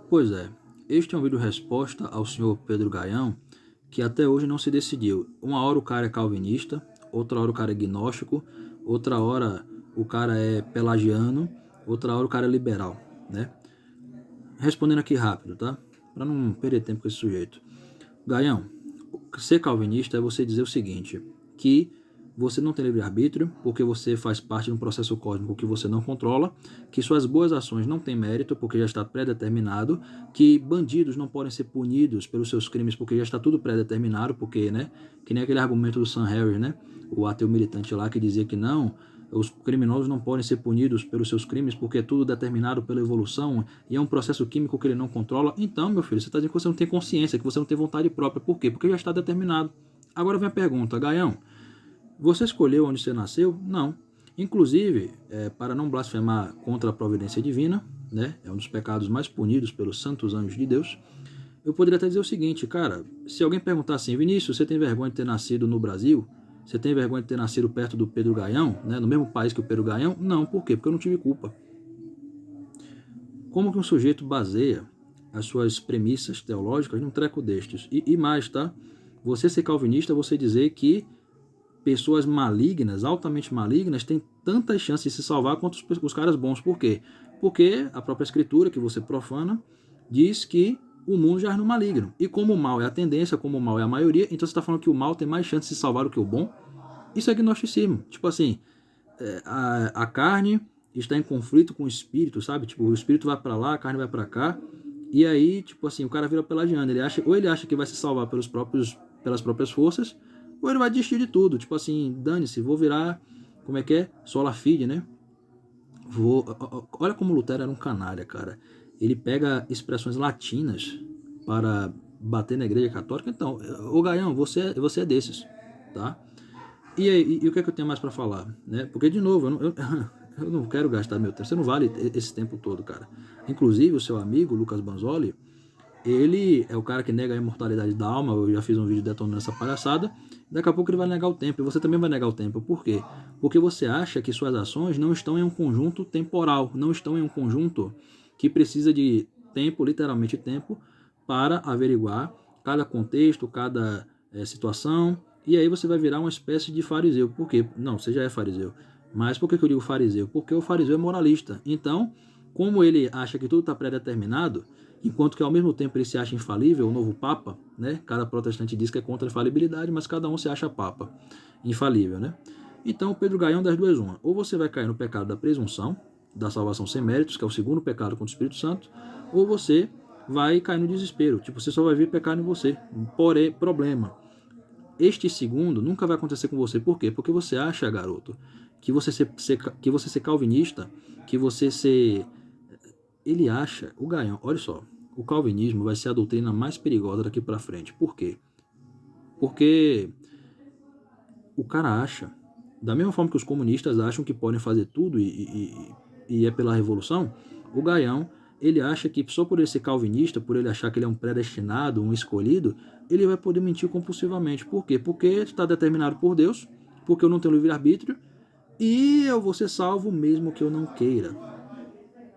Pois é, este é um vídeo resposta ao senhor Pedro Gaião, que até hoje não se decidiu. Uma hora o cara é calvinista, outra hora o cara é gnóstico, outra hora o cara é pelagiano, outra hora o cara é liberal, né? Respondendo aqui rápido, tá? Para não perder tempo com esse sujeito. Gaião, ser calvinista é você dizer o seguinte, que você não tem livre-arbítrio, porque você faz parte de um processo cósmico que você não controla, que suas boas ações não têm mérito, porque já está pré-determinado, que bandidos não podem ser punidos pelos seus crimes, porque já está tudo pré-determinado, porque, né, que nem aquele argumento do Sam Harris, né, o ateu militante lá que dizia que não, os criminosos não podem ser punidos pelos seus crimes porque é tudo determinado pela evolução e é um processo químico que ele não controla. Então, meu filho, você está dizendo que você não tem consciência, que você não tem vontade própria. Por quê? Porque já está determinado. Agora vem a pergunta, Gaião, você escolheu onde você nasceu? Não. Inclusive, para não blasfemar contra a providência divina, né, é um dos pecados mais punidos pelos santos anjos de Deus, eu poderia até dizer o seguinte, cara, se alguém perguntar assim, Vinícius, você tem vergonha de ter nascido no Brasil? Você tem vergonha de ter nascido perto do Pedro Gaião, né, no mesmo país que o Pedro Gaião? Não, por quê? Porque eu não tive culpa. Como que um sujeito baseia as suas premissas teológicas num treco destes? E mais, tá? Você ser calvinista, você dizer que pessoas malignas, altamente malignas, têm tantas chances de se salvar quanto os caras bons. Por quê? Porque a própria escritura, que você profana, diz que o mundo já é no maligno. E como o mal é a tendência, como o mal é a maioria, então você está falando que o mal tem mais chance de se salvar do que o bom? Isso é gnosticismo. Tipo assim, a carne está em conflito com o espírito, sabe? Tipo, o espírito vai para lá, a carne vai para cá. E aí, tipo assim, o cara vira pelagiano. Ou ele acha que vai se salvar pelas próprias forças, ou ele vai desistir de tudo. Tipo assim, dane-se, vou virar, como é que é? Sola fide, né? Olha como Lutero era um canalha, cara. Ele pega expressões latinas para bater na igreja católica. Então, ô Gaião, você é desses, tá? E o que é que eu tenho mais para falar? Né? Porque, de novo, eu não quero gastar meu tempo. Você não vale esse tempo todo, cara. Inclusive, o seu amigo, Lucas Banzoli, ele é o cara que nega a imortalidade da alma. Eu já fiz um vídeo detonando essa palhaçada. Daqui a pouco ele vai negar o tempo. E você também vai negar o tempo. Por quê? Porque você acha que suas ações não estão em um conjunto temporal. Não estão em um conjunto que precisa de tempo, literalmente tempo, para averiguar cada contexto, cada situação. E aí você vai virar uma espécie de fariseu. Por quê? Não, você já é fariseu. Mas por que eu digo fariseu? Porque o fariseu é moralista. Então, como ele acha que tudo está pré-determinado, enquanto que ao mesmo tempo ele se acha infalível, o novo Papa, né? Cada protestante diz que é contra a infalibilidade, mas cada um se acha Papa, infalível, né? Então, Pedro Gaião, das duas uma. Ou você vai cair no pecado da presunção, da salvação sem méritos, que é o segundo pecado contra o Espírito Santo, ou você vai cair no desespero. Tipo, você só vai ver pecado em você. Porém, problema. Este segundo nunca vai acontecer com você. Por quê? Porque você acha, garoto, que você ser calvinista, que você ser... Ele acha, o Gaião, olha só, o calvinismo vai ser a doutrina mais perigosa daqui para frente. Por quê? Porque o cara acha, da mesma forma que os comunistas acham que podem fazer tudo e é pela revolução, o Gaião, ele acha que só por ele ser calvinista, por ele achar que ele é um predestinado, um escolhido, ele vai poder mentir compulsivamente. Por quê? Porque está determinado por Deus, porque eu não tenho livre-arbítrio, e eu vou ser salvo mesmo que eu não queira.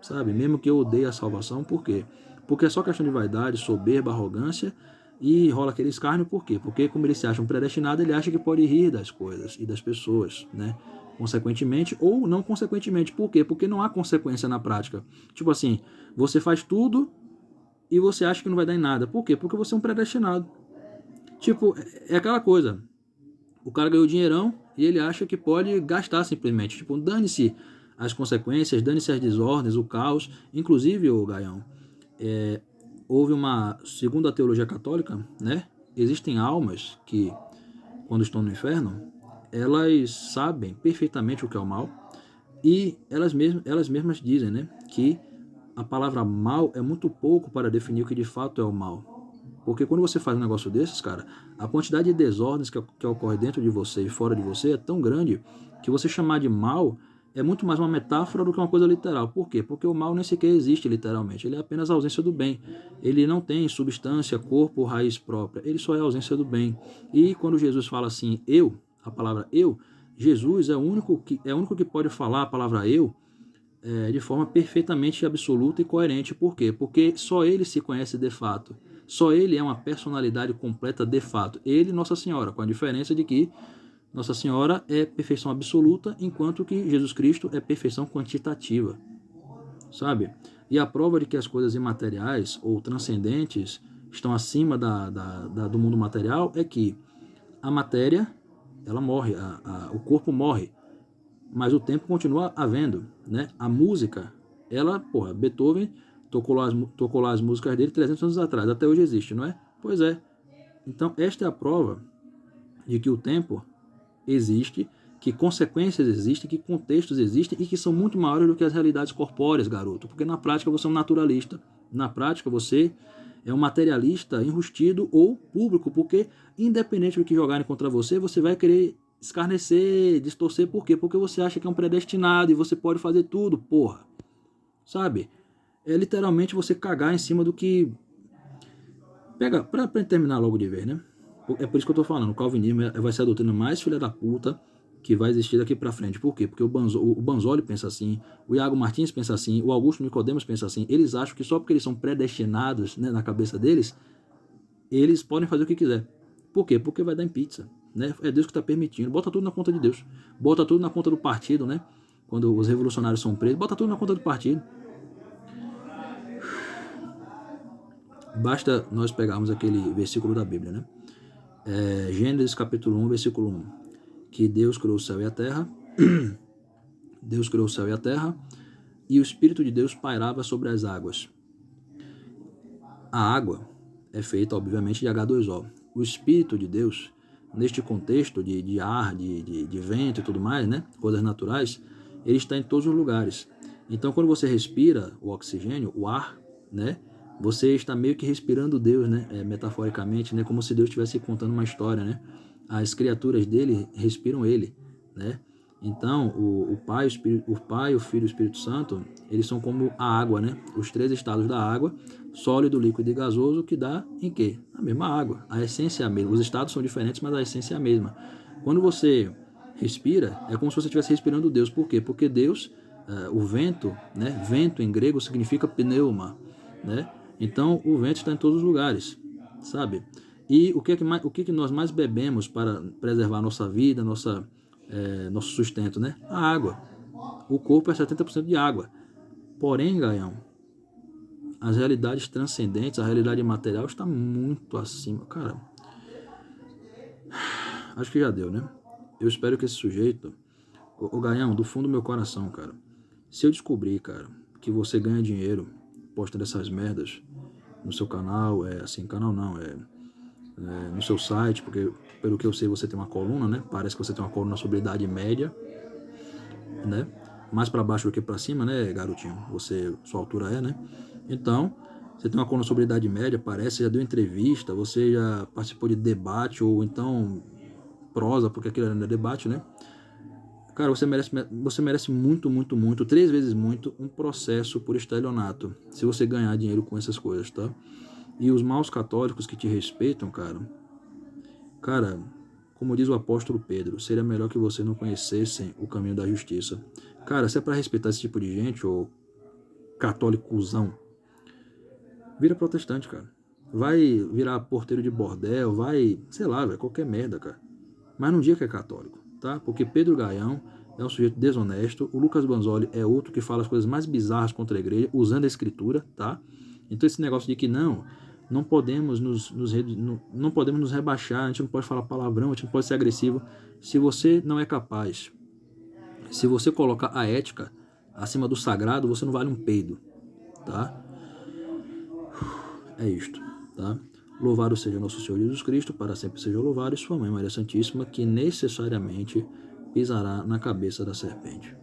Sabe? Mesmo que eu odeie a salvação, por quê? Porque é só questão de vaidade, soberba, arrogância, e rola aquele escárnio, por quê? Porque como ele se acha um predestinado, ele acha que pode rir das coisas e das pessoas, né? Consequentemente ou não consequentemente. Por quê? Porque não há consequência na prática. Tipo assim, você faz tudo e você acha que não vai dar em nada. Por quê? Porque você é um predestinado. Tipo, é aquela coisa. O cara ganhou dinheirão e ele acha que pode gastar simplesmente. Tipo, dane-se as consequências, dane-se as desordens, o caos. Inclusive, o Gaião, houve uma, segundo a teologia católica, né? Existem almas que, quando estão no inferno, elas sabem perfeitamente o que é o mal e elas mesmas dizem, né, que a palavra mal é muito pouco para definir o que de fato é o mal. Porque quando você faz um negócio desses, cara, a quantidade de desordens que ocorre dentro de você e fora de você é tão grande que você chamar de mal é muito mais uma metáfora do que uma coisa literal. Por quê? Porque o mal nem sequer existe literalmente. Ele é apenas a ausência do bem. Ele não tem substância, corpo, raiz própria. Ele só é a ausência do bem. E quando Jesus fala assim, eu, a palavra eu, Jesus é o único que pode falar a palavra eu de forma perfeitamente absoluta e coerente. Por quê? Porque só ele se conhece de fato. Só ele é uma personalidade completa de fato. Ele e Nossa Senhora, com a diferença de que Nossa Senhora é perfeição absoluta, enquanto que Jesus Cristo é perfeição quantitativa, sabe? E a prova de que as coisas imateriais ou transcendentes estão acima do mundo material é que a matéria, ela morre, o corpo morre, mas o tempo continua havendo, né? A música, Beethoven tocou lá as músicas dele 300 anos atrás, até hoje existe, não é? Pois é. Então, esta é a prova de que o tempo existe, que consequências existem, que contextos existem e que são muito maiores do que as realidades corpóreas, garoto. Porque na prática você é um naturalista. Na prática você é um materialista enrustido ou público, porque independente do que jogarem contra você, você vai querer escarnecer, distorcer. Por quê? Porque você acha que é um predestinado e você pode fazer tudo, porra. Sabe? É literalmente você cagar em cima do que... Pega, pra terminar logo de vez, né? É por isso que eu tô falando, o calvinismo vai ser a doutrina mais filha da puta que vai existir daqui pra frente. Por quê? Porque o Banzoli pensa assim, o Iago Martins pensa assim, o Augusto Nicodemos pensa assim. Eles acham que só porque eles são predestinados, né, na cabeça deles, eles podem fazer o que quiser. Por quê? Porque vai dar em pizza, né? É Deus que está permitindo. Bota tudo na conta de Deus. Bota tudo na conta do partido, né? Quando os revolucionários são presos, bota tudo na conta do partido. Basta nós pegarmos aquele versículo da Bíblia, né? Gênesis capítulo 1, versículo 1. Que Deus criou o céu e a terra. Deus criou o céu e a terra. E o Espírito de Deus pairava sobre as águas. A água é feita, obviamente, de H2O. O Espírito de Deus, neste contexto de ar, de vento e tudo mais, né? Coisas naturais, ele está em todos os lugares. Então, quando você respira o oxigênio, o ar, né? Você está meio que respirando Deus, né? Metaforicamente, né? Como se Deus estivesse contando uma história, né? As criaturas dele respiram ele, né? Então, o Pai, o Filho e o Espírito Santo, eles são como a água, né? Os três estados da água, sólido, líquido e gasoso, que dá em quê? A mesma água. A essência é a mesma. Os estados são diferentes, mas a essência é a mesma. Quando você respira, é como se você estivesse respirando Deus. Por quê? Porque Deus, o vento, né? Vento em grego significa pneuma, né? Então, o vento está em todos os lugares, sabe? E o que nós mais bebemos para preservar a nossa vida, nosso sustento, né? A água. O corpo é 70% de água. Porém, Gaião, as realidades transcendentes, a realidade material está muito acima. Cara, acho que já deu, né? Eu espero que esse sujeito... Ô Gaião, do fundo do meu coração, cara, se eu descobrir, cara, que você ganha dinheiro postando essas merdas no seu canal, canal não, no seu site, porque pelo que eu sei você tem uma coluna, né? Parece que você tem uma coluna sobre idade média, né? Mais para baixo do que para cima, né, garotinho? Sua altura é, né? Então, você tem uma coluna sobre idade média, parece, você já deu entrevista, você já participou de debate, ou então prosa, porque aquilo não é debate, né? Cara, você merece muito, muito, muito, 3 vezes muito, um processo por estelionato, se você ganhar dinheiro com essas coisas, tá? E os maus católicos que te respeitam, cara, como diz o apóstolo Pedro, seria melhor que vocês não conhecessem o caminho da justiça. Cara, se é pra respeitar esse tipo de gente, ou católicozão, vira protestante, cara. Vai virar porteiro de bordel, vai, sei lá, velho, qualquer merda, cara. Mas não diga que é católico, tá? Porque Pedro Gaião é um sujeito desonesto, o Lucas Banzoli é outro que fala as coisas mais bizarras contra a igreja, usando a escritura, tá? Então esse negócio de que não podemos não podemos nos rebaixar, a gente não pode falar palavrão, a gente não pode ser agressivo. Se você não é capaz, se você colocar a ética acima do sagrado, você não vale um peido, tá? É isto, tá? Louvado seja nosso Senhor Jesus Cristo, para sempre seja louvado, e sua mãe Maria Santíssima, que necessariamente pisará na cabeça da serpente.